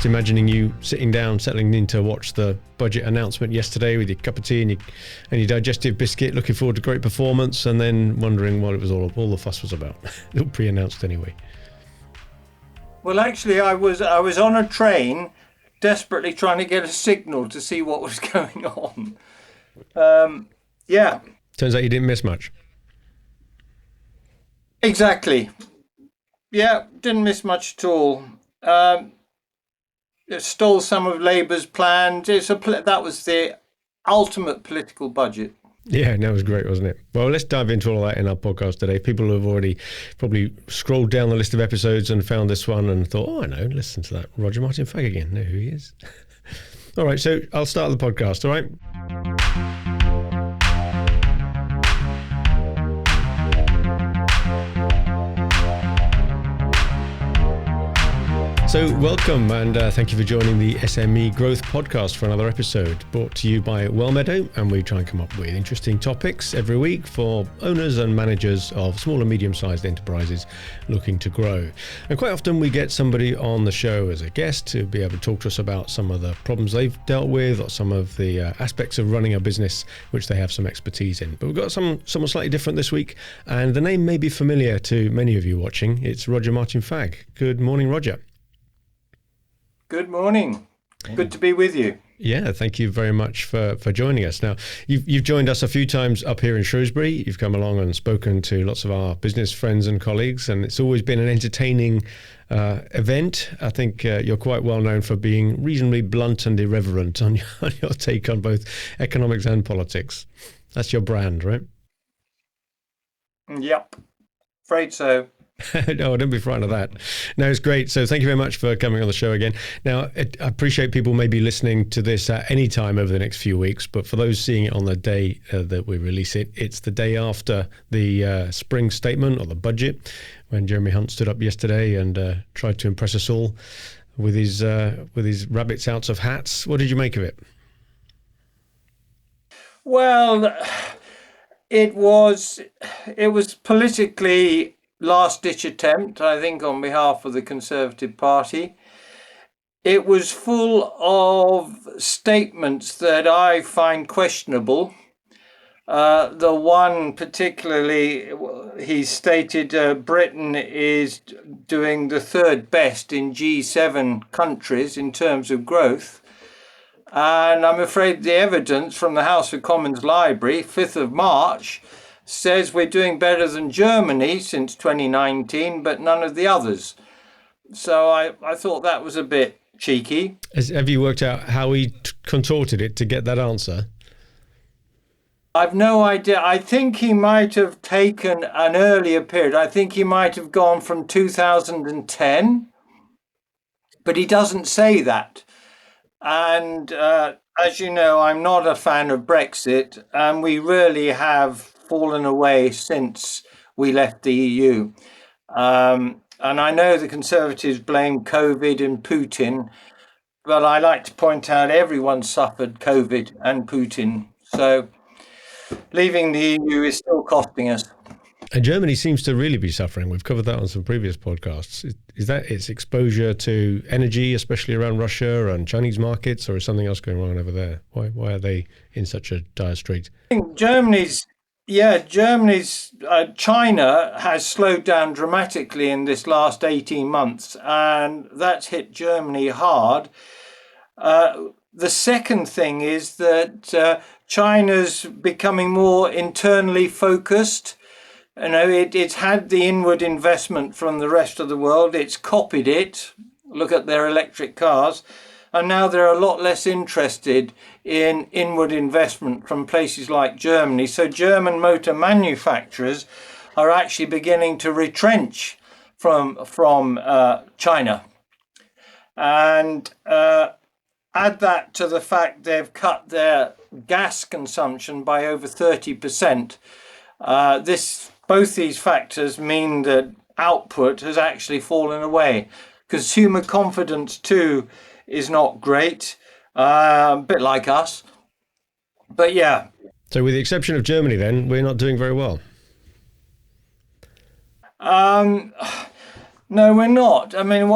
just imagining you sitting down, settling in to watch the budget announcement yesterday with your cup of tea and your digestive biscuit, looking forward to great performance, and then wondering what it was all the fuss was about. It all pre-announced anyway. Well, actually, I was on a train, desperately trying to get a signal to see what was going on. Yeah. Turns out you didn't miss much. Exactly. Yeah, didn't miss much at all. It stole some of Labour's plans. That was the ultimate political budget. Yeah, that was great, wasn't it? Well, let's dive into all that in our podcast today. People who have already probably scrolled down the list of episodes and found this one and thought, oh, I know, listen to that Roger Martin-Fagg again. Know who he is. All right, so I'll start the podcast, all right? So welcome and thank you for joining the SME Growth Podcast for another episode brought to you by Wellmeadow, and we try and come up with interesting topics every week for owners and managers of small and medium-sized enterprises looking to grow. And quite often we get somebody on the show as a guest to be able to talk to us about some of the problems they've dealt with or some of the aspects of running a business which they have some expertise in. But we've got someone slightly different this week, and the name may be familiar to many of you watching. It's Roger Martin-Fagg. Good morning, Roger. Good morning. Good to be with you. Yeah, thank you very much for joining us. Now, you've joined us a few times up here in Shrewsbury. You've come along and spoken to lots of our business friends and colleagues, and it's always been an entertaining event. I think you're quite well known for being reasonably blunt and irreverent on your take on both economics and politics. That's your brand, right? Yep, afraid so. No, don't be frightened of that. No, it's great. So thank you very much for coming on the show again. Now, I appreciate people may be listening to this at any time over the next few weeks, but for those seeing it on the day that we release it, it's the day after the spring statement or the budget, when Jeremy Hunt stood up yesterday and tried to impress us all with his rabbits out of hats. What did you make of it? Well, it was politically last-ditch attempt, I think, on behalf of the Conservative Party. It was full of statements that I find questionable. The one particularly, he stated Britain is doing the third best in G7 countries in terms of growth. And I'm afraid the evidence from the House of Commons Library, 5th of March, says we're doing better than Germany since 2019, but none of the others. So I thought that was a bit cheeky. Have you worked out how he contorted it to get that answer? I've no idea. I think he might have taken an earlier period. I think he might have gone from 2010, but he doesn't say that. And as you know, I'm not a fan of Brexit, and we really have fallen away since we left the EU. And I know the Conservatives blame COVID and Putin, but I like to point out everyone suffered COVID and Putin. So leaving the EU is still costing us. And Germany seems to really be suffering. We've covered that on some previous podcasts. Is that its exposure to energy, especially around Russia and Chinese markets, or is something else going on over there? Why are they in such a dire strait? I think China has slowed down dramatically in this last 18 months, and that's hit Germany hard. The second thing is that China's becoming more internally focused. You know, it's had the inward investment from the rest of the world. It's copied it. Look at their electric cars. And now they're a lot less interested in inward investment from places like Germany. So German motor manufacturers are actually beginning to retrench from China. And add that to the fact they've cut their gas consumption by over 30%. Both these factors mean that output has actually fallen away. Consumer confidence too is not great, a bit like us. But yeah. So with the exception of Germany then, we're not doing very well. No, we're not. I mean,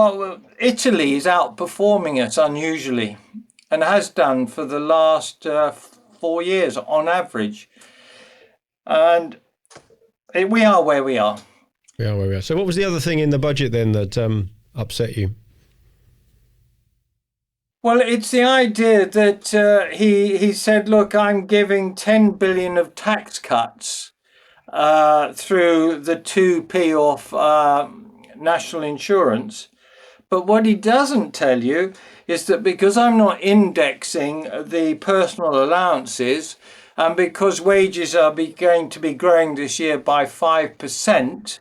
Italy is outperforming us unusually, and has done for the last 4 years on average. And we are where we are. We are where we are. So what was the other thing in the budget then that upset you? Well, it's the idea that he said, look, I'm giving 10 billion of tax cuts through the 2p off national insurance. But what he doesn't tell you is that because I'm not indexing the personal allowances, and because wages are going to be growing this year by 5%,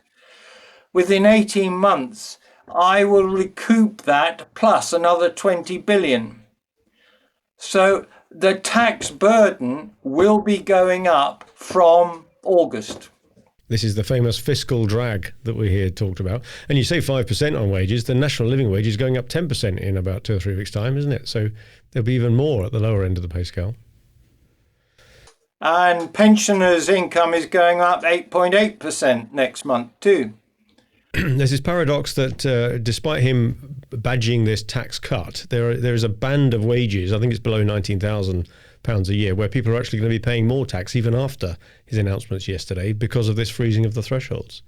within 18 months, I will recoup that plus another 20 billion. So the tax burden will be going up from August. This is the famous fiscal drag that we hear talked about. And you say 5% on wages, the national living wage is going up 10% in about 2 or 3 weeks' time, isn't it? So there'll be even more at the lower end of the pay scale. And pensioners' income is going up 8.8% next month too. There's this paradox that despite him badging this tax cut, there is a band of wages, I think it's below £19,000 a year, where people are actually going to be paying more tax even after his announcements yesterday because of this freezing of the thresholds.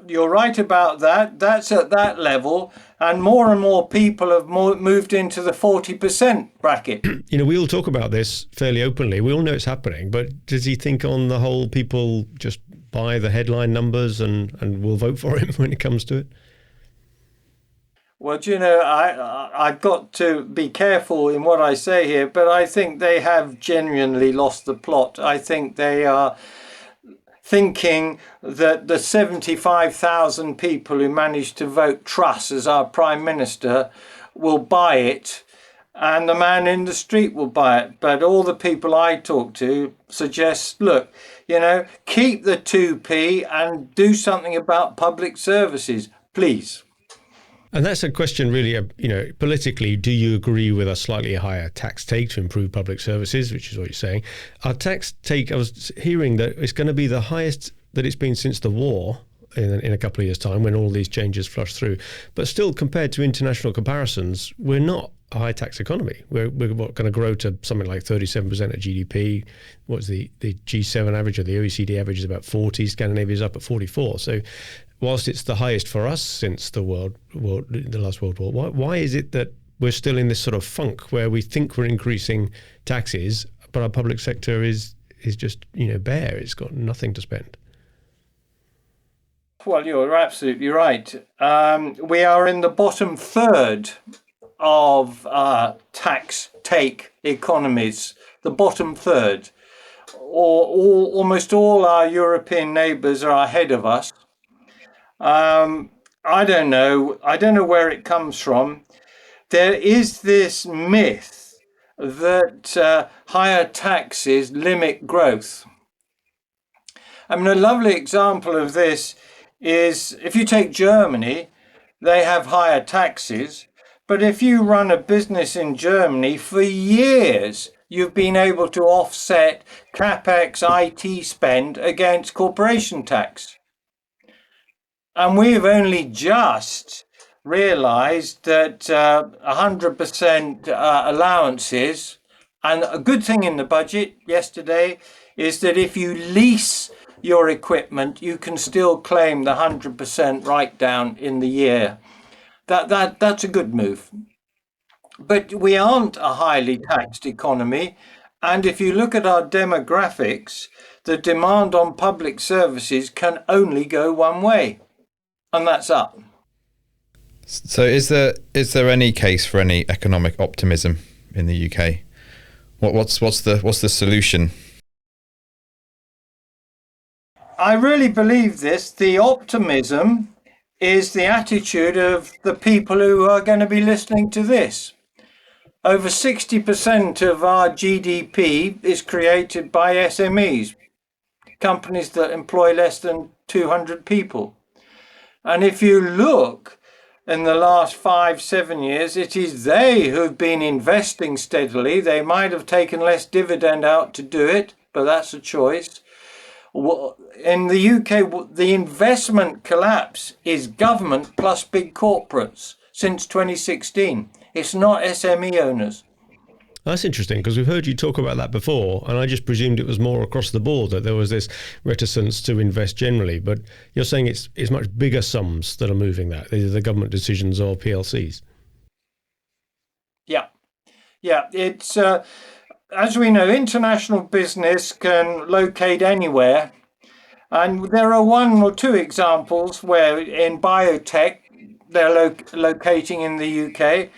You're right about that. That's at that level. And more people have moved into the 40% bracket. You know, we all talk about this fairly openly. We all know it's happening. But does he think on the whole people just buy the headline numbers and will vote for him when it comes to it? Well, I've got to be careful in what I say here, but I think they have genuinely lost the plot. I think they are thinking that the 75,000 people who managed to vote Truss as our Prime Minister will buy it, and the man in the street will buy it. But all the people I talk to suggest, look, keep the 2p and do something about public services, please. And that's a question really, politically, do you agree with a slightly higher tax take to improve public services, which is what you're saying? Our tax take, I was hearing that it's going to be the highest that it's been since the war in a couple of years' time when all these changes flush through. But still, compared to international comparisons, we're not a high tax economy. We're going to grow to something like 37% of GDP. What's the G7 average or the OECD average is about 40. Scandinavia's up at 44. So whilst it's the highest for us since the last World War, why is it that we're still in this sort of funk where we think we're increasing taxes, but our public sector is just bare? It's got nothing to spend. Well, you're absolutely right. We are in the bottom third of tax take economies, the bottom third. Almost all our European neighbours are ahead of us. I don't know where it comes from. There is this myth that higher taxes limit growth. I mean, a lovely example of this is if you take Germany, they have higher taxes. But if you run a business in Germany for years, you've been able to offset CapEx IT spend against corporation tax. And we've only just realised that 100% allowances, and a good thing in the budget yesterday is that if you lease your equipment, you can still claim the 100% write down in the year. That's a good move. But we aren't a highly taxed economy. And if you look at our demographics, the demand on public services can only go one way. And that's up. So is there any case for any economic optimism in the UK? What's the solution? I really believe this. The optimism is the attitude of the people who are going to be listening to this. Over 60% of our GDP is created by SMEs, companies that employ less than 200 people. And if you look in the last 5-7 years, it is they who've been investing steadily. They might have taken less dividend out to do it, but that's a choice. In the UK, the investment collapse is government plus big corporates since 2016. It's not SME owners. That's interesting, because we've heard you talk about that before, and I just presumed it was more across the board, that there was this reticence to invest generally. But you're saying it's much bigger sums that are moving that, either the government decisions or PLCs. Yeah. It's as we know, international business can locate anywhere, and there are one or two examples where in biotech they're locating in the UK.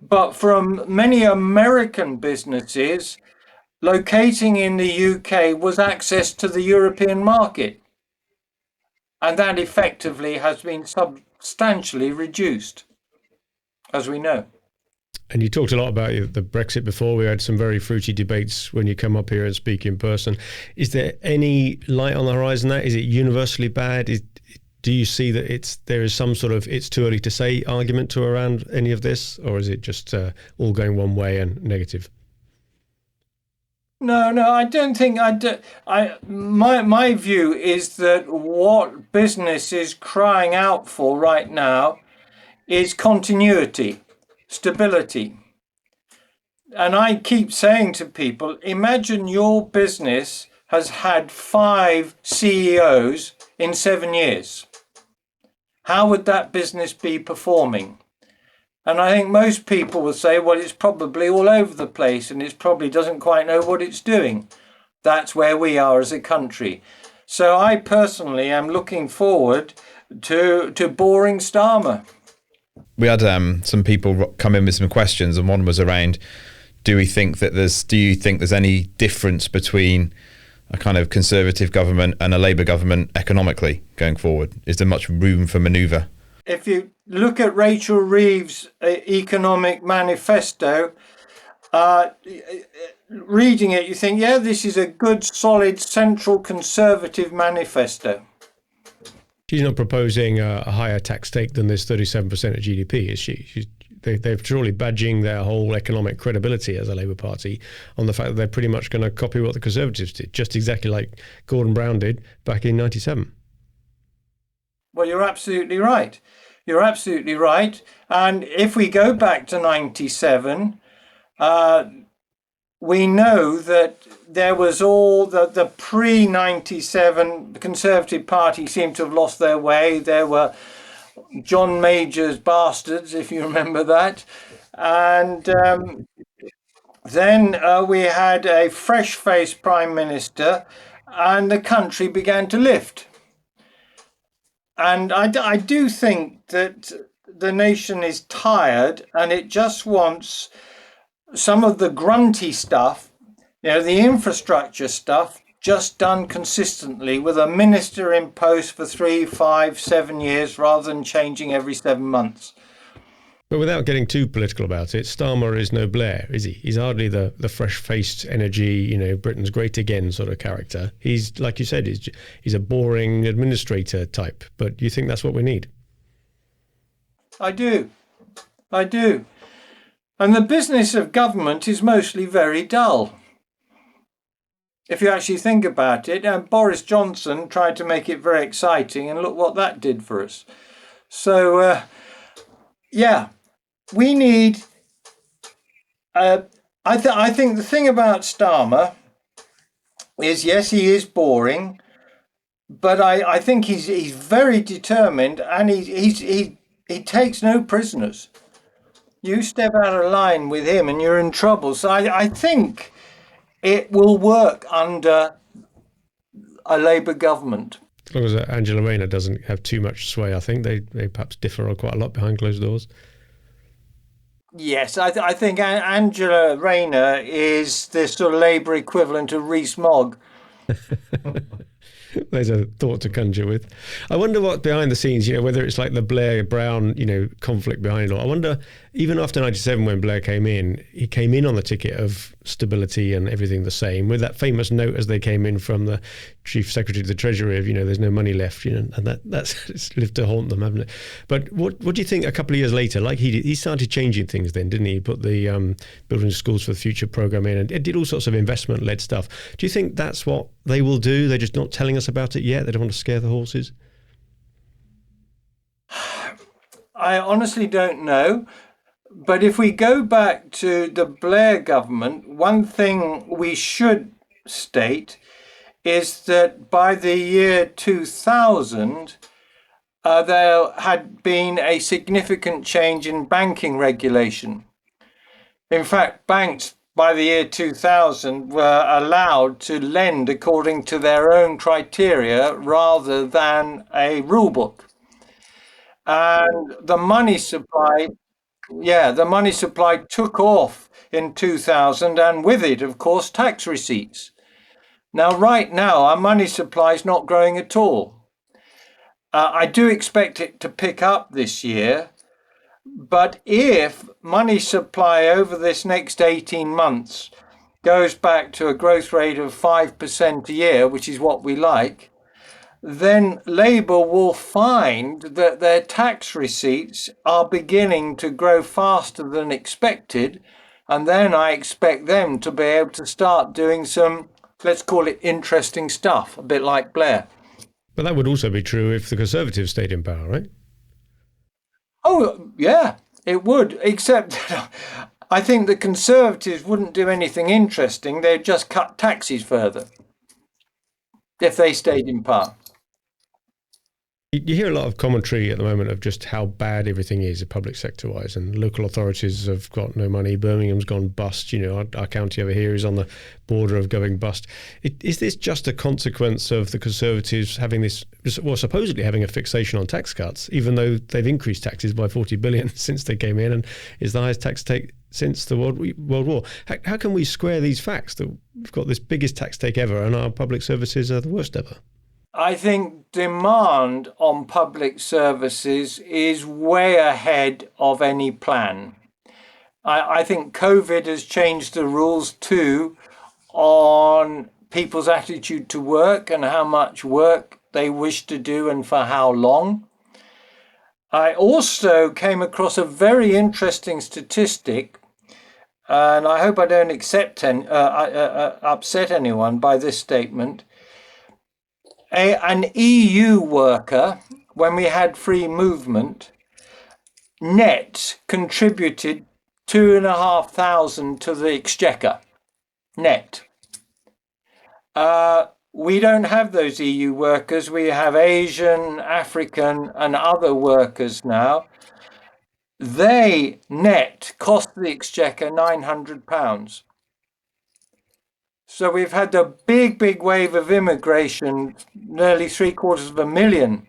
But from many American businesses, locating in the UK was access to the European market. And that effectively has been substantially reduced, as we know. And you talked a lot about the Brexit before. We had some very fruity debates when you come up here and speak in person. Is there any light on the horizon there? Is it universally bad? Do you see that there is some sort of it's too early to say argument to around any of this, or is it just all going one way and negative? No, I don't think my view is that what business is crying out for right now is continuity, stability. And I keep saying to people, imagine your business has had 5 CEOs in 7 years. How would that business be performing? And I think most people will say, well, it's probably all over the place and it probably doesn't quite know what it's doing. That's where we are as a country. So I personally am looking forward to boring Starmer. We had some people come in with some questions, and one was around, do you think there's any difference between a kind of Conservative government and a Labour government economically going forward? Is there much room for manoeuvre? If you look at Rachel Reeves' economic manifesto, reading it, you think, yeah, this is a good, solid, central Conservative manifesto. She's not proposing a higher tax take than this 37% of GDP, is she? They're truly badging their whole economic credibility as a Labour Party on the fact that they're pretty much going to copy what the Conservatives did, just exactly like Gordon Brown did back in 97. Well, you're absolutely right. You're absolutely right. And if we go back to 97, we know that there was all the pre-97, the Conservative Party seemed to have lost their way. There were John Major's bastards, if you remember that. And then we had a fresh-faced Prime Minister, and the country began to lift. And I do think that the nation is tired, and it just wants some of the grunty stuff, the infrastructure stuff, just done consistently with a minister in post for 3, 5, 7 years rather than changing every 7 months. But without getting too political about it, Starmer is no Blair, is he? He's hardly the fresh-faced energy, Britain's great again sort of character. He's, like you said, he's a boring administrator type. But do you think that's what we need? I do. And the business of government is mostly very dull, if you actually think about it. And Boris Johnson tried to make it very exciting, and look what that did for us. So, we need... I think the thing about Starmer is, yes, he is boring, but I think he's very determined, and he takes no prisoners. You step out of line with him and you're in trouble. So I think it will work under a Labour government. As long as Angela Rayner doesn't have too much sway, I think they perhaps differ quite a lot behind closed doors. Yes, I think Angela Rayner is the sort of Labour equivalent of Rees-Mogg. There's a thought to conjure with. I wonder what behind the scenes, whether it's like the Blair-Brown, conflict behind it all. I wonder, even after 97 when Blair came in, he came in on the ticket of stability and everything the same, with that famous note as they came in from the Chief Secretary to the Treasury of, there's no money left, and that's lived to haunt them, haven't it? But what do you think a couple of years later, like he started changing things then, didn't he? He put the Building Schools for the Future programme in and it did all sorts of investment-led stuff. Do you think that's what they will do? They're just not telling us about it yet. They don't want to scare the horses. I honestly don't know. But if we go back to the Blair government, one thing we should state is that by the year 2000, there had been a significant change in banking regulation. In fact, banks by the year 2000 were allowed to lend according to their own criteria rather than a rule book. And the money supply took off in 2000, and with it, of course, tax receipts. Now, right now, our money supply is not growing at all. I do expect it to pick up this year, but if money supply over this next 18 months goes back to a growth rate of 5% a year, which is what we like, then Labour will find that their tax receipts are beginning to grow faster than expected. And then I expect them to be able to start doing some, let's call it interesting stuff, a bit like Blair. But that would also be true if the Conservatives stayed in power, right? Oh, yeah, it would, except I think the Conservatives wouldn't do anything interesting. They'd just cut taxes further if they stayed in power. You hear a lot of commentary at the moment of just how bad everything is public sector-wise, and local authorities have got no money. Birmingham's gone bust. Our county over here is on the border of going bust. Is this just a consequence of the Conservatives having supposedly having a fixation on tax cuts, even though they've increased taxes by 40 billion since they came in, and is the highest tax take since the World War? How can we square these facts that we've got this biggest tax take ever and our public services are the worst ever? I think demand on public services is way ahead of any plan. I think COVID has changed the rules too on people's attitude to work and how much work they wish to do and for how long. I also came across a very interesting statistic, and I hope I don't upset anyone by this statement. An EU worker, when we had free movement, net contributed 2,500 to the exchequer. Net. We don't have those EU workers. We have Asian, African, and other workers now. They net cost the exchequer £900. So we've had a big wave of immigration, nearly 750,000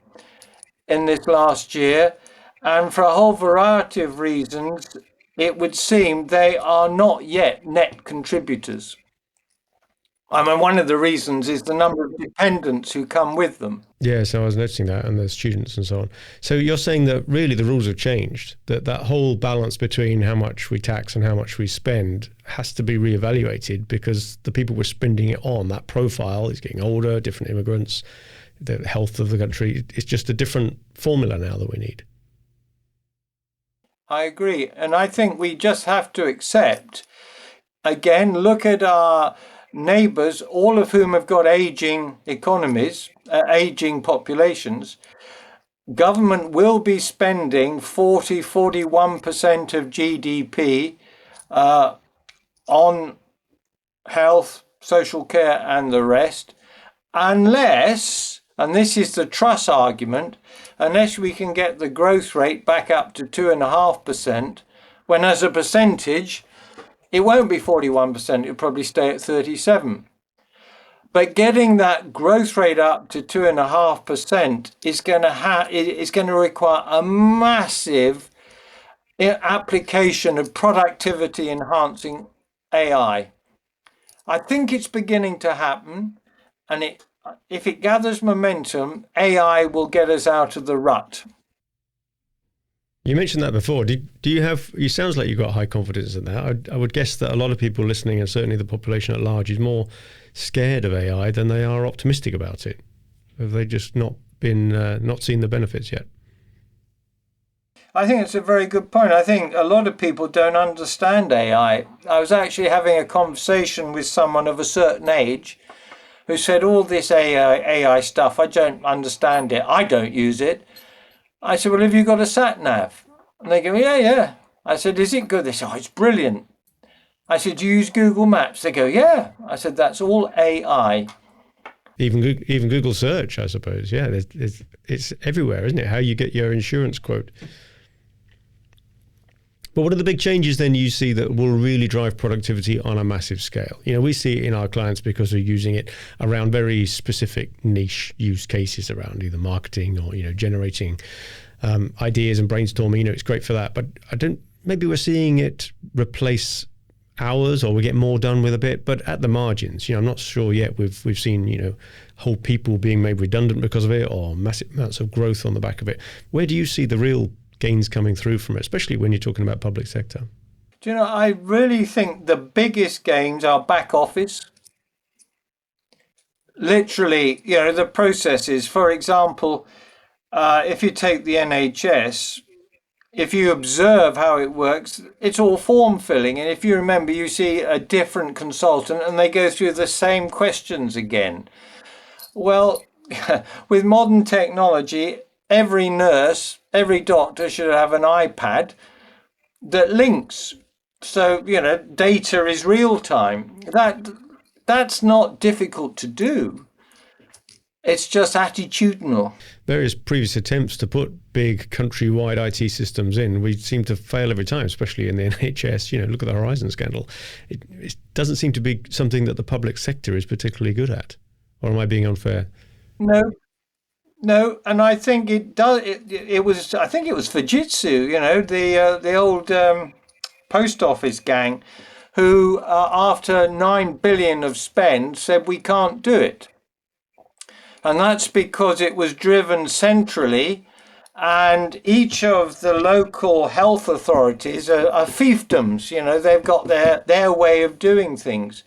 in this last year. And for a whole variety of reasons, it would seem they are not yet net contributors. I mean, one of the reasons is the number of dependents who come with them. Yeah, so I was noticing that, and the students and so on. So you're saying that really the rules have changed, that whole balance between how much we tax and how much we spend has to be reevaluated, because the people we're spending it on, that profile is getting older, different immigrants, the health of the country. It's just a different formula now that we need. I agree. And I think we just have to accept, again, look at our neighbours, all of whom have got ageing economies, ageing populations. Government will be spending 41% of GDP on health, social care and the rest, unless, and this is the Truss argument, unless we can get the growth rate back up to 2.5%, when as a percentage, it won't be 41%, it'll probably stay at 37%. But getting that growth rate up to 2.5% is going to require a massive application of productivity enhancing AI. I think it's beginning to happen, and if it gathers momentum, AI will get us out of the rut. You mentioned that before. You sounds like you've got high confidence in that. I would guess that a lot of people listening, and certainly the population at large, is more scared of AI than they are optimistic about it. Have they just not seen the benefits yet? I think it's a very good point. I think a lot of people don't understand AI. I was actually having a conversation with someone of a certain age who said, all this AI stuff, I don't understand it. I don't use it. I said, well, have you got a sat nav? And they go, yeah. I said, is it good? They said, oh, it's brilliant. I said, do you use Google Maps? They go, yeah. I said, that's all AI. Even Google search, I suppose. Yeah, it's everywhere, isn't it? How you get your insurance quote. But what are the big changes then you see that will really drive productivity on a massive scale? You know, we see it in our clients because we're using it around very specific niche use cases around either marketing or, you know, generating ideas and brainstorming. You know, it's great for that. But maybe we're seeing it replace hours, or we get more done with a bit, but at the margins. You know, I'm not sure yet we've seen, you know, whole people being made redundant because of it, or massive amounts of growth on the back of it. Where do you see the real gains coming through from it, especially when you're talking about public sector? Do you know, I really think the biggest gains are back office. Literally, you know, the processes. For example, if you take the NHS, if you observe how it works, it's all form filling. And if you remember, you see a different consultant and they go through the same questions again. Well, with modern technology, every nurse, every doctor should have an iPad that links. So, you know, data is real time. That's not difficult to do. It's just attitudinal. Various previous attempts to put big countrywide IT systems in, we seem to fail every time, especially in the NHS. You know, look at the Horizon scandal. It doesn't seem to be something that the public sector is particularly good at. Or am I being unfair? No, and I think it does. It was. I think it was Fujitsu. You know, the old post office gang, who after 9 billion of spend said we can't do it, and that's because it was driven centrally, and each of the local health authorities are fiefdoms. You know, they've got their way of doing things.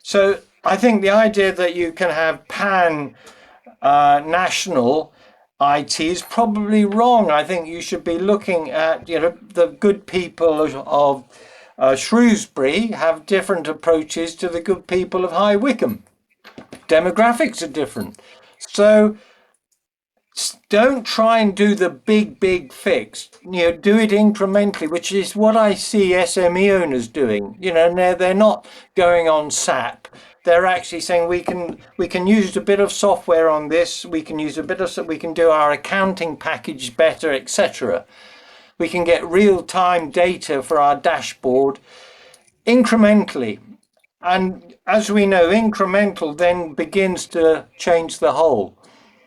So I think the idea that you can have national IT is probably wrong. I think you should be looking at, you know, the good people of Shrewsbury have different approaches to the good people of High Wycombe. Demographics are different. So don't try and do the big fix. You know, do it incrementally, which is what I see SME owners doing. You know, and they're not going on SAP. They're actually saying we can use a bit of software on this. We can do our accounting package better, etc. We can get real-time data for our dashboard incrementally. And as we know, incremental then begins to change the whole.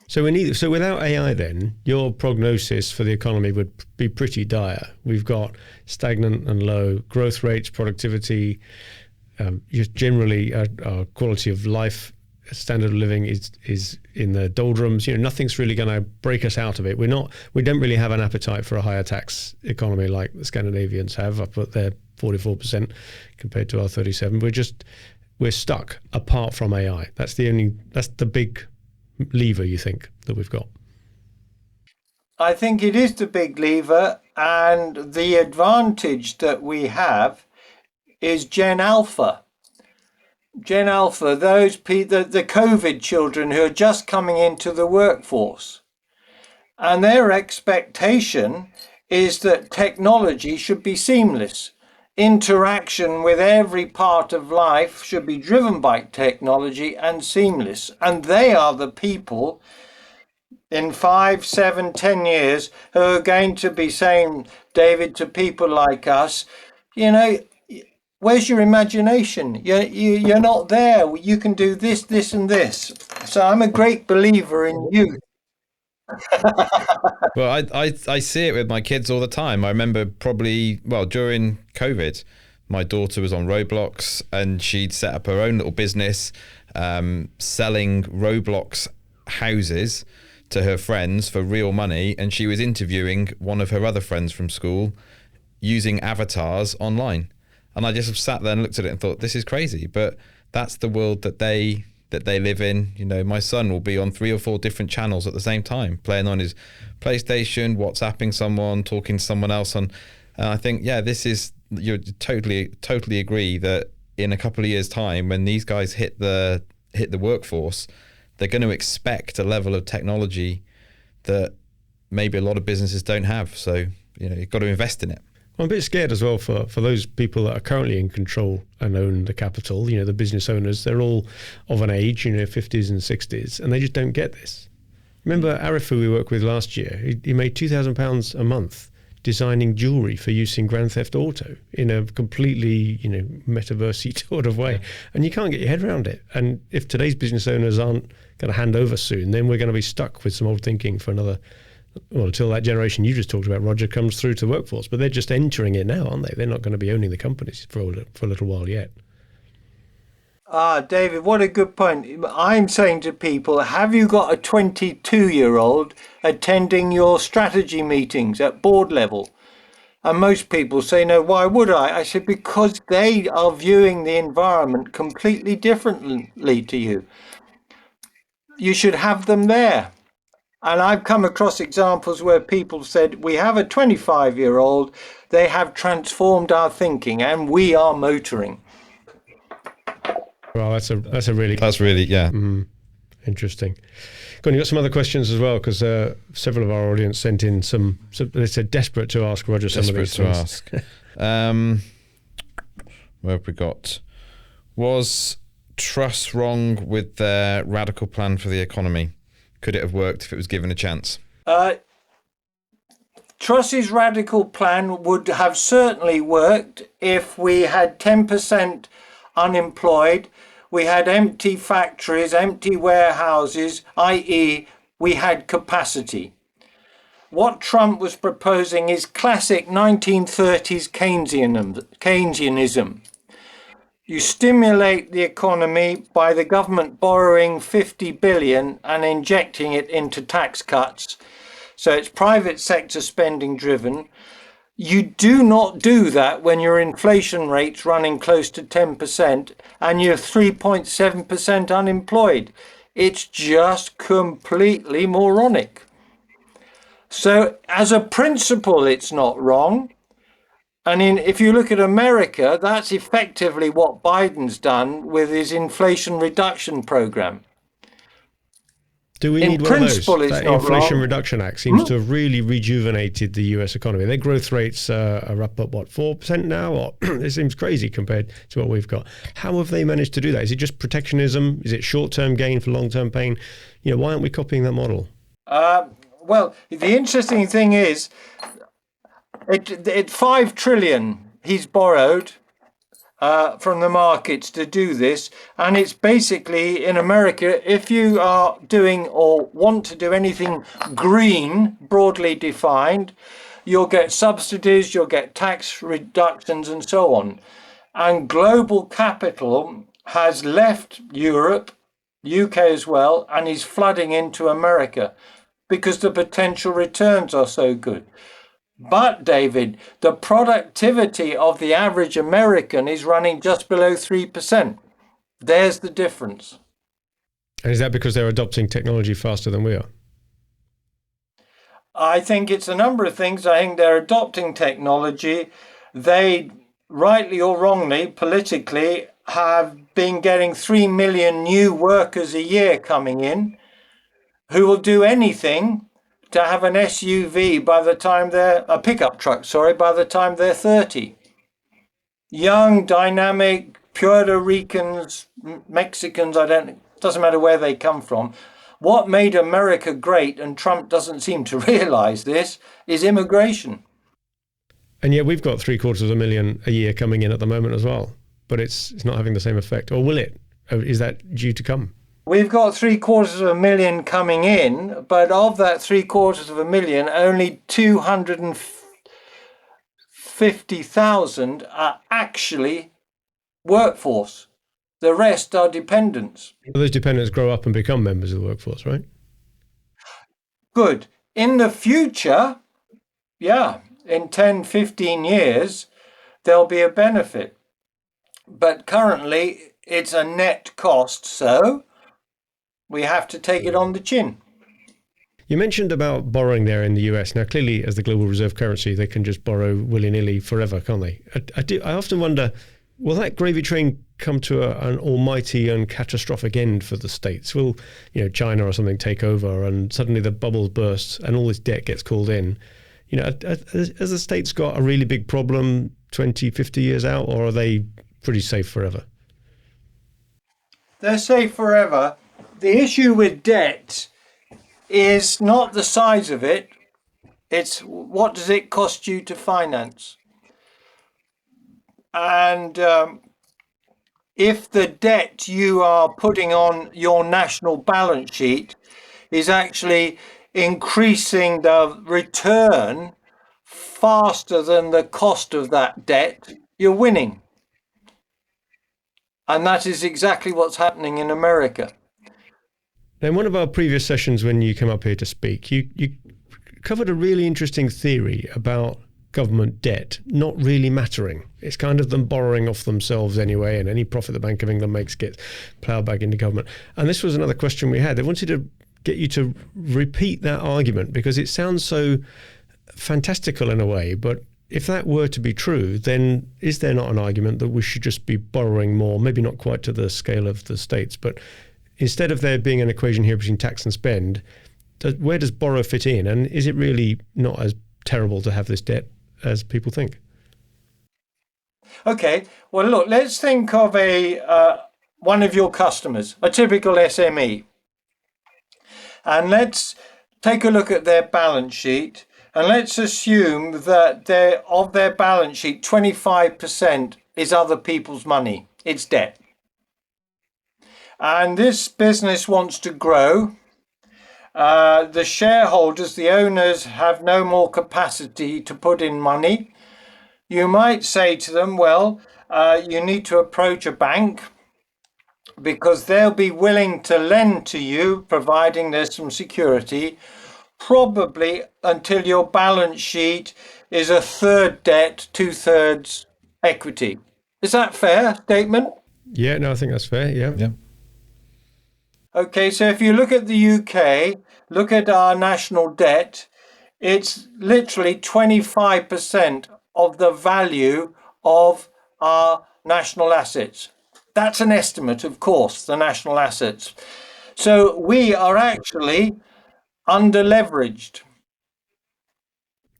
So without AI then, your prognosis for the economy would be pretty dire. We've got stagnant and low growth rates, productivity, just generally our quality of life, standard of living is in the doldrums. You know, nothing's really going to break us out of it. We don't really have an appetite for a higher tax economy like the Scandinavians have up at their 44% compared to our 37%. We're stuck apart from AI. That's the big lever you think that we've got. I think it is the big lever, and the advantage that we have is Gen Alpha. Gen Alpha, the COVID children who are just coming into the workforce. And their expectation is that technology should be seamless. Interaction with every part of life should be driven by technology and seamless. And they are the people in 5, 7, 10 years who are going to be saying, David, to people like us, you know, where's your imagination? You're not there. You can do this, this, and this. So I'm a great believer in youth. Well, I see it with my kids all the time. I remember during COVID, my daughter was on Roblox and she'd set up her own little business selling Roblox houses to her friends for real money. And she was interviewing one of her other friends from school using avatars online. And I just sat there and looked at it and thought, this is crazy. But that's the world that they live in. You know, my son will be on 3 or 4 different channels at the same time, playing on his PlayStation, WhatsApping someone, talking to someone else. And I think, you totally agree that in a couple of years' time, when these guys hit the hit the workforce, they're going to expect a level of technology that maybe a lot of businesses don't have. So, you've got to invest in it. I'm a bit scared as well for those people that are currently in control and own the capital. The business owners, they're all of an age, 50s and 60s, and they just don't get this. Remember Arif, who we worked with last year? He made £2,000 a month designing jewellery for use in Grand Theft Auto in a completely, metaverse-y sort of way. And you can't get your head around it. And if today's business owners aren't going to hand over soon, then we're going to be stuck with some old thinking for until that generation you just talked about, Roger, comes through to the workforce. But they're just entering it now, aren't they? They're not going to be owning the companies for a little while yet. David, what a good point. I'm saying to people, have you got a 22-year-old attending your strategy meetings at board level? And most people say, no, why would I? I said, because they are viewing the environment completely differently to you. You should have them there. And I've come across examples where people said, we have a 25-year-old, they have transformed our thinking and we are motoring. Well, that's really interesting. Go on, you got some other questions as well, because several of our audience sent in some. They said desperate to ask Roger some of these things. Where have we got? Was Truss wrong with their radical plan for the economy? Could it have worked if it was given a chance? Truss's radical plan would have certainly worked if we had 10% unemployed, we had empty factories, empty warehouses, i.e. we had capacity. What Trump was proposing is classic 1930s Keynesianism. You stimulate the economy by the government borrowing 50 billion and injecting it into tax cuts. So it's private sector spending driven. You do not do that when your inflation rate's running close to 10% and you're 3.7% unemployed. It's just completely moronic. So as a principle, it's not wrong. And if you look at America, that's effectively what Biden's done with his Inflation Reduction Program. Do we need one of those? That Inflation Reduction Act seems to have really rejuvenated the US economy. Their growth rates are up at, 4% now? Or it seems crazy compared to what we've got. How have they managed to do that? Is it just protectionism? Is it short-term gain for long-term pain? Why aren't we copying that model? Well, the interesting thing is, it 5 trillion he's borrowed from the markets to do this, and it's basically in America, if you are doing or want to do anything green, broadly defined, you'll get subsidies, you'll get tax reductions and so on. And global capital has left Europe, UK as well, and is flooding into America because the potential returns are so good. But, David, the productivity of the average American is running just below 3%. There's the difference. And is that because they're adopting technology faster than we are? I think it's a number of things. I think they're adopting technology. They, rightly or wrongly, politically, have been getting 3 million new workers a year coming in who will do anything to have an SUV by the time a pickup truck, by the time they're 30. Young, dynamic, Puerto Ricans, Mexicans, doesn't matter where they come from. What made America great, and Trump doesn't seem to realize this, is immigration. And yet we've got 750,000 a year coming in at the moment as well, but it's not having the same effect. Or will it? Is that due to come? We've got 750,000 coming in, but of that 750,000, only 250,000 are actually workforce. The rest are dependents. Those dependents grow up and become members of the workforce, right? Good. In the future, in 10, 15 years, there'll be a benefit. But currently, it's a net cost, so we have to take it on the chin. You mentioned about borrowing there in the US. Now, clearly, as the global reserve currency, they can just borrow willy-nilly forever, can't they? I often wonder, will that gravy train come to an almighty and catastrophic end for the states? Will, China or something take over and suddenly the bubbles burst and all this debt gets called in? Has the states got a really big problem 20, 50 years out, or are they pretty safe forever? They're safe forever. The issue with debt is not the size of it, it's what does it cost you to finance. And if the debt you are putting on your national balance sheet is actually increasing the return faster than the cost of that debt, you're winning. And that is exactly what's happening in America. In one of our previous sessions when you came up here to speak, you covered a really interesting theory about government debt not really mattering. It's kind of them borrowing off themselves anyway, and any profit the Bank of England makes gets ploughed back into government. And this was another question we had. They wanted to get you to repeat that argument because it sounds so fantastical in a way, but if that were to be true, then is there not an argument that we should just be borrowing more, maybe not quite to the scale of the states, but instead of there being an equation here between tax and spend, where does borrow fit in? And is it really not as terrible to have this debt as people think? Okay, well, look, let's think of one of your customers, a typical SME. And let's take a look at their balance sheet. And let's assume that of their balance sheet, 25% is other people's money. It's debt. And this business wants to grow. The shareholders, the owners, have no more capacity to put in money. You might say to them, well, you need to approach a bank because they'll be willing to lend to you, providing there's some security, probably until your balance sheet is a third debt, 2/3 equity. Is that fair statement? Yeah, no, I think that's fair. Yeah. Okay, so if you look at the UK, look at our national debt, it's literally 25% of the value of our national assets. That's an estimate, of course, the national assets. So we are actually under-leveraged.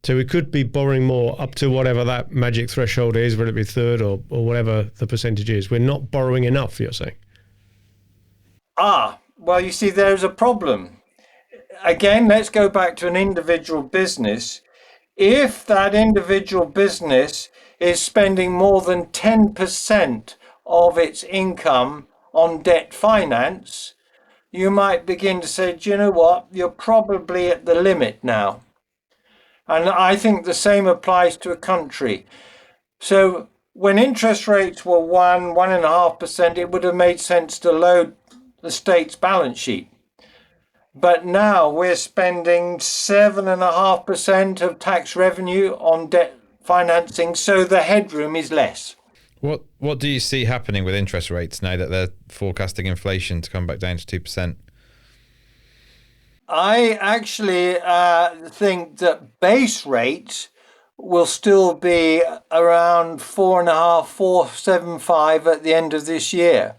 So we could be borrowing more up to whatever that magic threshold is, whether it be third or whatever the percentage is. We're not borrowing enough, you're saying? Well, you see, there's a problem. Again, let's go back to an individual business. If that individual business is spending more than 10% of its income on debt finance, you might begin to say, do you know what? You're probably at the limit now. And I think the same applies to a country. So when interest rates were 1.5%, it would have made sense to load the state's balance sheet. But now we're spending 7.5% of tax revenue on debt financing, so the headroom is less. What do you see happening with interest rates now that they're forecasting inflation to come back down to 2%? I actually think that base rates will still be around 4.5, 4.75 at the end of this year,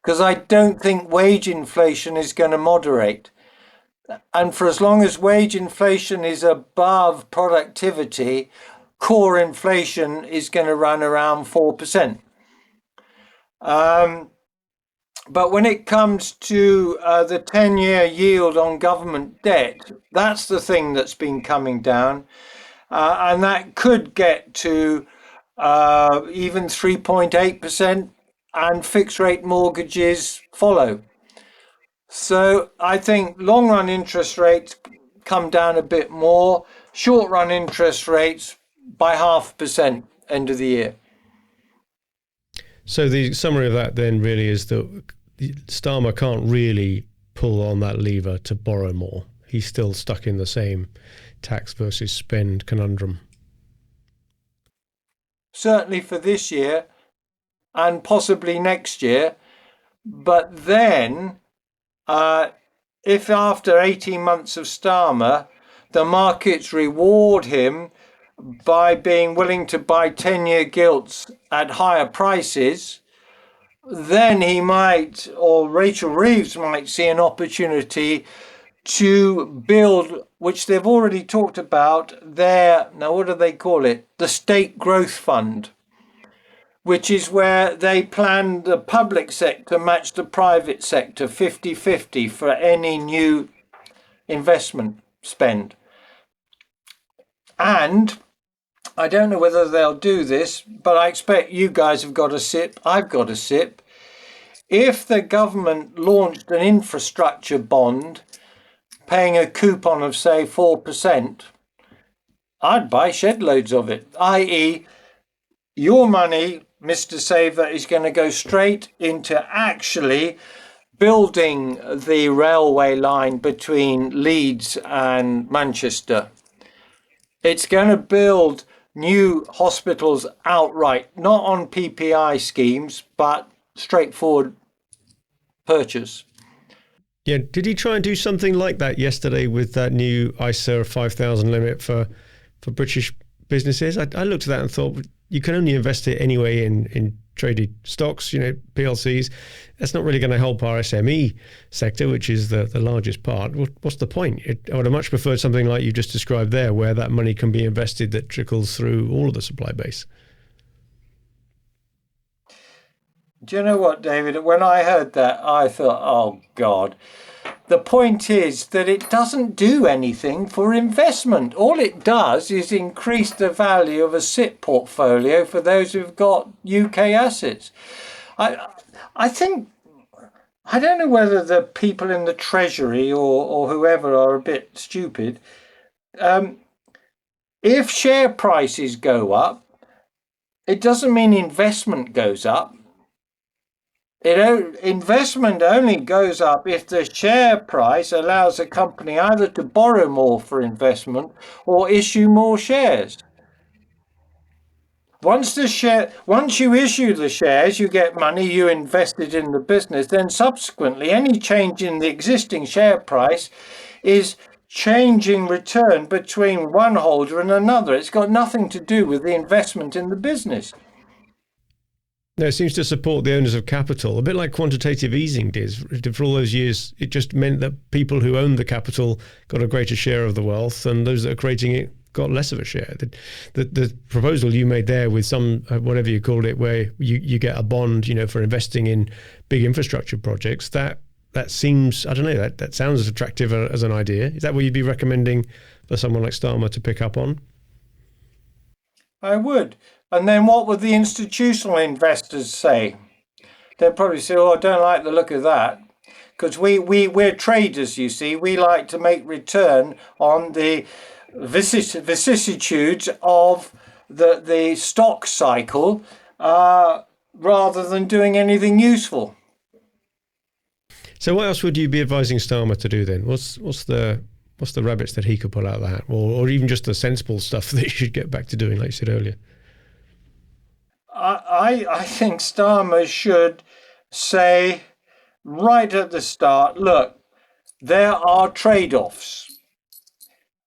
because I don't think wage inflation is going to moderate. And for as long as wage inflation is above productivity, core inflation is going to run around 4%. But when it comes to the 10-year yield on government debt, that's the thing that's been coming down. And that could get to even 3.8%, and fixed rate mortgages follow. So I think long run interest rates come down a bit more, short run interest rates by 0.5% end of the year. So the summary of that then really is that Starmer can't really pull on that lever to borrow more. He's still stuck in the same tax versus spend conundrum. Certainly for this year and possibly next year. But then if after 18 months of Starmer, the markets reward him by being willing to buy 10-year gilts at higher prices, then he might, or Rachel Reeves might see an opportunity to build, which they've already talked about, now what do they call it? The State Growth Fund, which is where they plan the public sector match the private sector 50-50 for any new investment spend. And I don't know whether they'll do this, but I expect you guys have got a sip. I've got a sip. If the government launched an infrastructure bond paying a coupon of, say, 4%, I'd buy shed loads of it, i.e. your money, Mr. Saver, is going to go straight into actually building the railway line between Leeds and Manchester. It's going to build new hospitals outright, not on PPI schemes, but straightforward purchase. Yeah, did he try and do something like that yesterday with that new ISA 5,000 limit for British businesses? I looked at that and thought, you can only invest it anyway in traded stocks, PLCs. That's not really going to help our SME sector, which is the largest part. What's the point? I would have much preferred something like you just described there, where that money can be invested that trickles through all of the supply base. Do you know what, David? When I heard that, I thought, oh, God. The point is that it doesn't do anything for investment. All it does is increase the value of a SIP portfolio for those who've got UK assets. I think, I don't know whether the people in the Treasury or whoever are a bit stupid. If share prices go up, it doesn't mean investment goes up. Investment only goes up if the share price allows a company either to borrow more for investment or issue more shares. Once you issue the shares, you get money, you invested in the business, then subsequently any change in the existing share price is changing return between one holder and another. It's got nothing to do with the investment in the business. No, it seems to support the owners of capital, a bit like quantitative easing did. For all those years, it just meant that people who owned the capital got a greater share of the wealth, and those that are creating it got less of a share. The proposal you made there with some, whatever you called it, where you get a bond, for investing in big infrastructure projects, that seems, I don't know, that sounds as attractive as an idea. Is that what you'd be recommending for someone like Starmer to pick up on? I would. And then what would the institutional investors say? They'd probably say, oh, I don't like the look of that. Because we're traders, you see. We like to make return on the vicissitudes of the stock cycle rather than doing anything useful. So what else would you be advising Starmer to do then? What's the rabbits that he could pull out of that? Or even just the sensible stuff that he should get back to doing, like you said earlier? I think Starmer should say right at the start, look, there are trade-offs.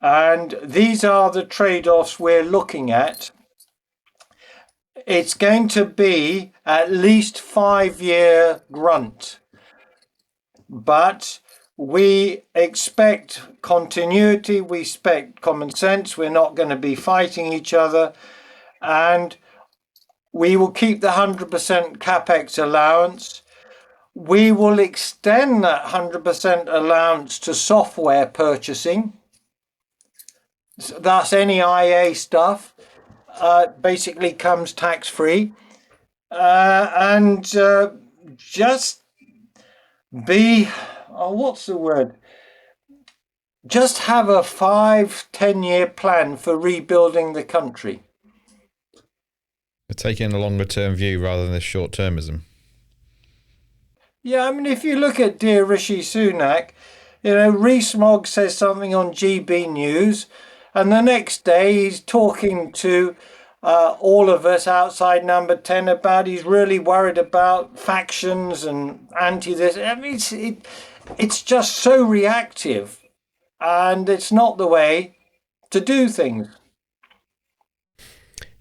And these are the trade-offs we're looking at. It's going to be at least 5-year grunt. But we expect continuity, we expect common sense, we're not going to be fighting each other, and we will keep the 100% capex allowance. We will extend that 100% allowance to software purchasing. Thus, any IA stuff basically comes tax-free. And just be, what's the word? Just have a 5-10-year plan for rebuilding the country. Taking a longer term view rather than this short termism. Yeah, I mean, if you look at dear Rishi Sunak, Rees-Mogg says something on GB News, and the next day he's talking to all of us outside Number 10 about he's really worried about factions and anti-this. I mean, it's just so reactive, and it's not the way to do things.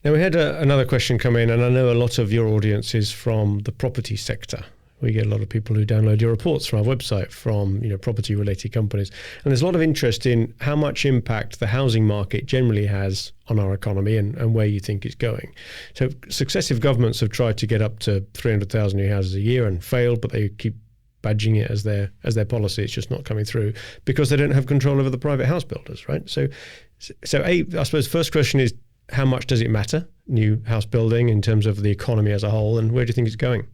Now, we had another question come in, and I know a lot of your audience is from the property sector. We get a lot of people who download your reports from our website from property-related companies. And there's a lot of interest in how much impact the housing market generally has on our economy and where you think it's going. So successive governments have tried to get up to 300,000 new houses a year and failed, but they keep badging it as their policy. It's just not coming through because they don't have control over the private house builders, right? So I suppose the first question is, how much does it matter, new house building, in terms of the economy as a whole, and where do you think it's going?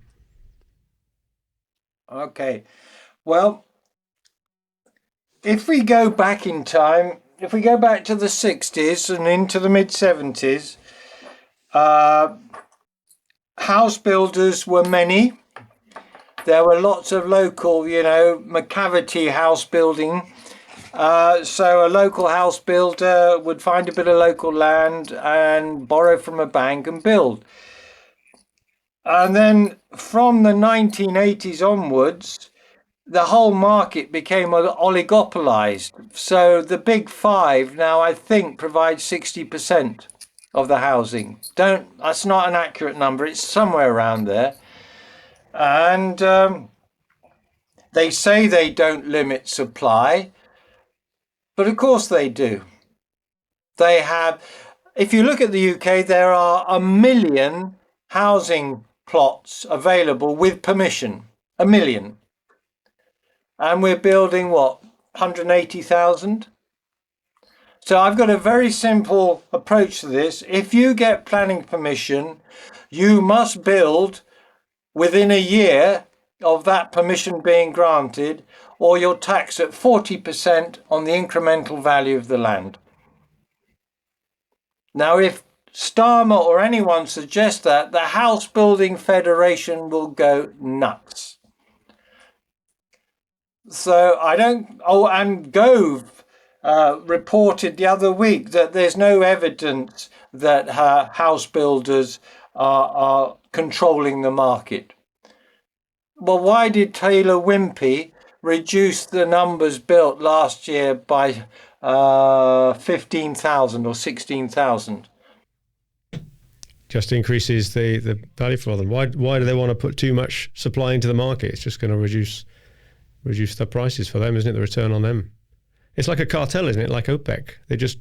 Okay, well, if we go back in time, if we go back to the 60s and into the mid-70s, house builders were many. There were lots of local, McCavity house building. So a local house builder would find a bit of local land and borrow from a bank and build. And then from the 1980s onwards, the whole market became oligopolized. So the big five now, I think, provide 60% of the housing. That's not an accurate number. It's somewhere around there. And they say they don't limit supply, but of course they do. They have, if you look at the UK, there are 1 million housing plots available with permission, 1 million. And we're building 180,000? So I've got a very simple approach to this. If you get planning permission, you must build within a year of that permission being granted, or you're taxed at 40% on the incremental value of the land. Now, if Starmer or anyone suggests that, the House Building Federation will go nuts. So and Gove reported the other week that there's no evidence that house builders are controlling the market. Well, why did Taylor Wimpey reduce the numbers built last year by 15,000 or 16,000? Just increases the value for them. Why do they want to put too much supply into the market? It's just going to reduce the prices for them, isn't it? The return on them. It's like a cartel, isn't it? Like OPEC. They just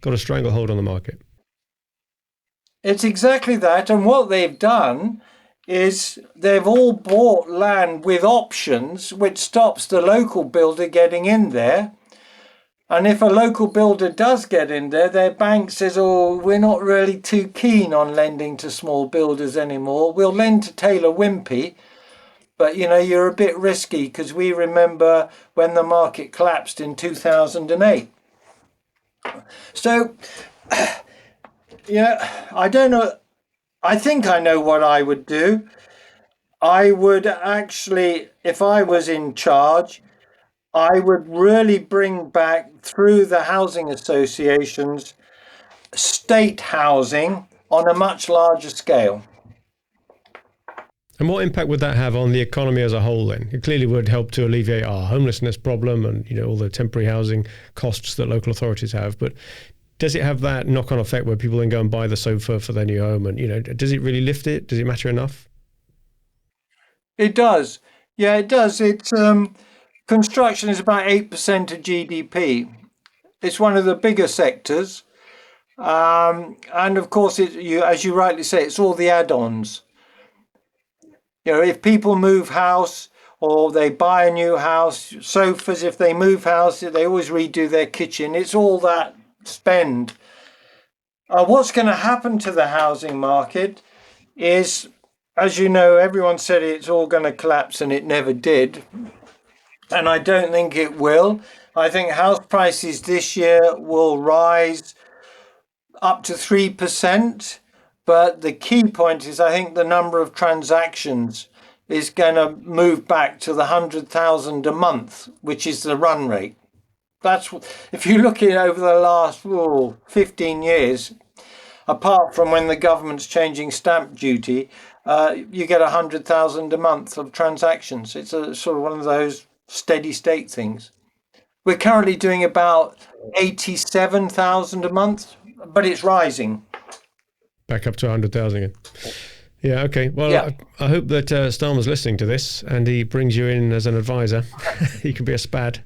got a stranglehold on the market. It's exactly that. And what they've done is they've all bought land with options, which stops the local builder getting in there. And if a local builder does get in there, their bank says, oh, we're not really too keen on lending to small builders anymore. We'll lend to Taylor Wimpey, but you're a bit risky, because we remember when the market collapsed in 2008. So, I don't know. I think I know what I would do. I would actually, if I was in charge, I would really bring back, through the housing associations, state housing on a much larger scale. And what impact would that have on the economy as a whole then? It clearly would help to alleviate our homelessness problem and all the temporary housing costs that local authorities have. But does it have that knock-on effect where people then go and buy the sofa for their new home? And does it really lift it? Does it matter enough? It does. Yeah, it does. It's construction is about 8% of GDP. It's one of the bigger sectors. And of course, as you rightly say, it's all the add-ons. If people move house or they buy a new house, sofas, if they move house, they always redo their kitchen. It's all that spend. What's going to happen to the housing market is, as you know, everyone said it's all going to collapse, and it never did. And I don't think it will. I think house prices this year will rise up to 3%. But the key point is, I think the number of transactions is going to move back to the 100,000 a month, which is the run rate. That's, if you look at it over the last 15 years, apart from when the government's changing stamp duty, you get 100,000 a month of transactions. It's a sort of one of those steady state things. We're currently doing about 87,000 a month, but it's rising. Back up to 100,000 again. Yeah, okay. Well, Yeah. I hope that Starmer's listening to this and he brings you in as an advisor. He can be a SPAD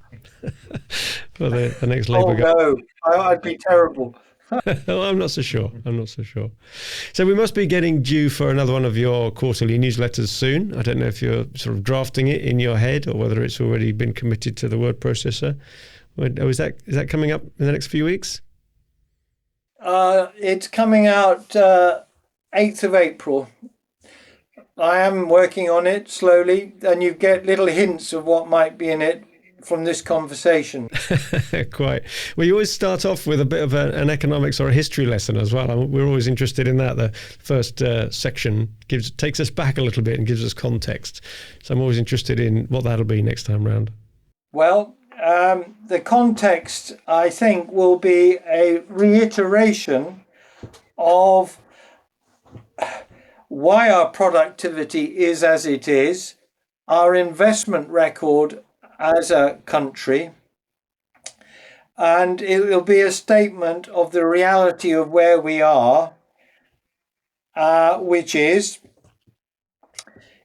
for the next Labour government. No, I'd be terrible. Well, I'm not so sure. So we must be getting due for another one of your quarterly newsletters soon. I don't know if you're sort of drafting it in your head or whether it's already been committed to the word processor. Is that coming up in the next few weeks? It's coming out 8th of April. I am working on it slowly, and you get little hints of what might be in it from this conversation. Quite. Well, you always start off with a bit of an economics or a history lesson as well. We're always interested in that. The first section takes us back a little bit and gives us context. So I'm always interested in what that'll be next time round. Well, the context, I think, will be a reiteration of why our productivity is as it is, our investment record as a country, and it will be a statement of the reality of where we are, which is,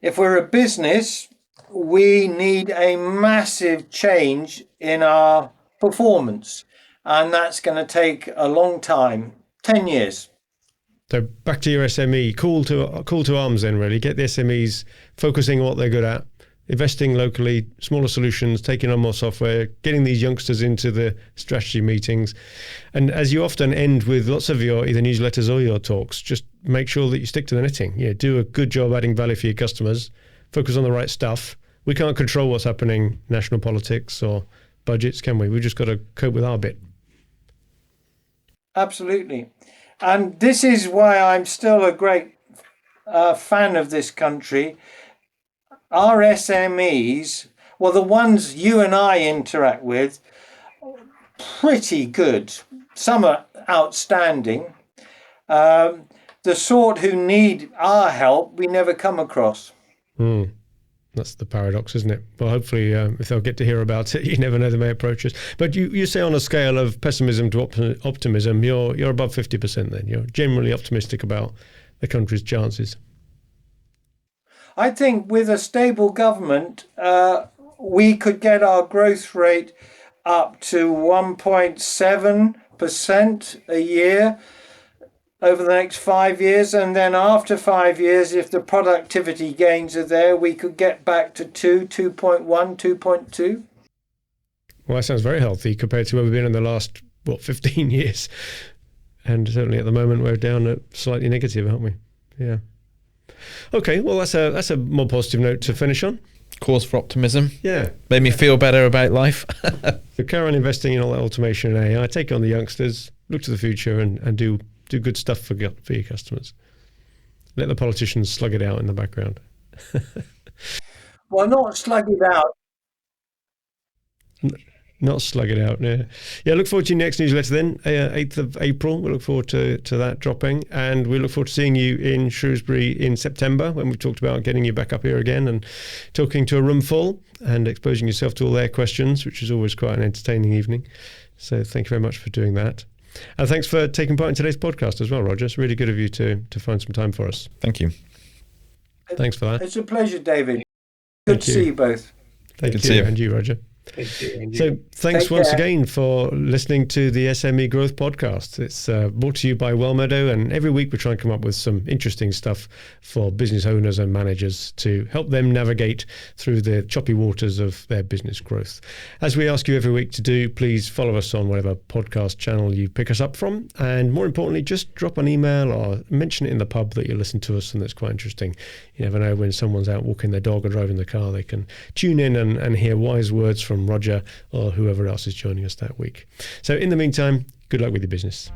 if we're a business, we need a massive change in our performance, and that's going to take a long time, 10 years. So back to your SME, call to arms then, really. Get the SMEs focusing on what they're good at, investing locally, smaller solutions, taking on more software, getting these youngsters into the strategy meetings. And as you often end with lots of your either newsletters or your talks, just make sure that you stick to the knitting. Yeah, do a good job adding value for your customers, focus on the right stuff. We can't control what's happening, national politics or budgets, can we? We've just got to cope with our bit. Absolutely. And this is why I'm still a great fan of this country. Our SMEs, well, the ones you and I interact with, pretty good. Some are outstanding. The sort who need our help, we never come across. That's the paradox, isn't it? Well, hopefully, if they'll get to hear about it, you never know, they may approach us. But you say on a scale of pessimism to optimism, you're above 50% then. You're generally optimistic about the country's chances. I think with a stable government, we could get our growth rate up to 1.7% a year over the next 5 years. And then after 5 years, if the productivity gains are there, we could get back to 2.1, 2.2. Well, that sounds very healthy compared to where we've been in the last, 15 years. And certainly at the moment, we're down at slightly negative, aren't we? Yeah. Okay, well, that's a more positive note to finish on. Cause for optimism. Yeah. Made me feel better about life. So carry on investing in all that automation and AI. Take on the youngsters, look to the future and do good stuff for your customers. Let the politicians slug it out in the background. Well, not slug it out. Not slug it out, yeah. Yeah, look forward to your next newsletter then, 8th of April. We look forward to that dropping. And we look forward to seeing you in Shrewsbury in September when we've talked about getting you back up here again and talking to a room full and exposing yourself to all their questions, which is always quite an entertaining evening. So thank you very much for doing that. And thanks for taking part in today's podcast as well, Roger. It's really good of you to find some time for us. Thank you. Thanks for that. It's a pleasure, David. Good to see you both. Thank Good you. to see you. And you, Roger. So thanks once again for listening to the SME Growth Podcast. It's brought to you by Wellmeadow, and every week we try and come up with some interesting stuff for business owners and managers to help them navigate through the choppy waters of their business growth. As we ask you every week to do, please follow us on whatever podcast channel you pick us up from, and more importantly, just drop an email or mention it in the pub that you listen to us, and that's quite interesting. You never know, when someone's out walking their dog or driving the car, they can tune in and hear wise words from Roger or whoever else is joining us that week. So in the meantime, good luck with your business.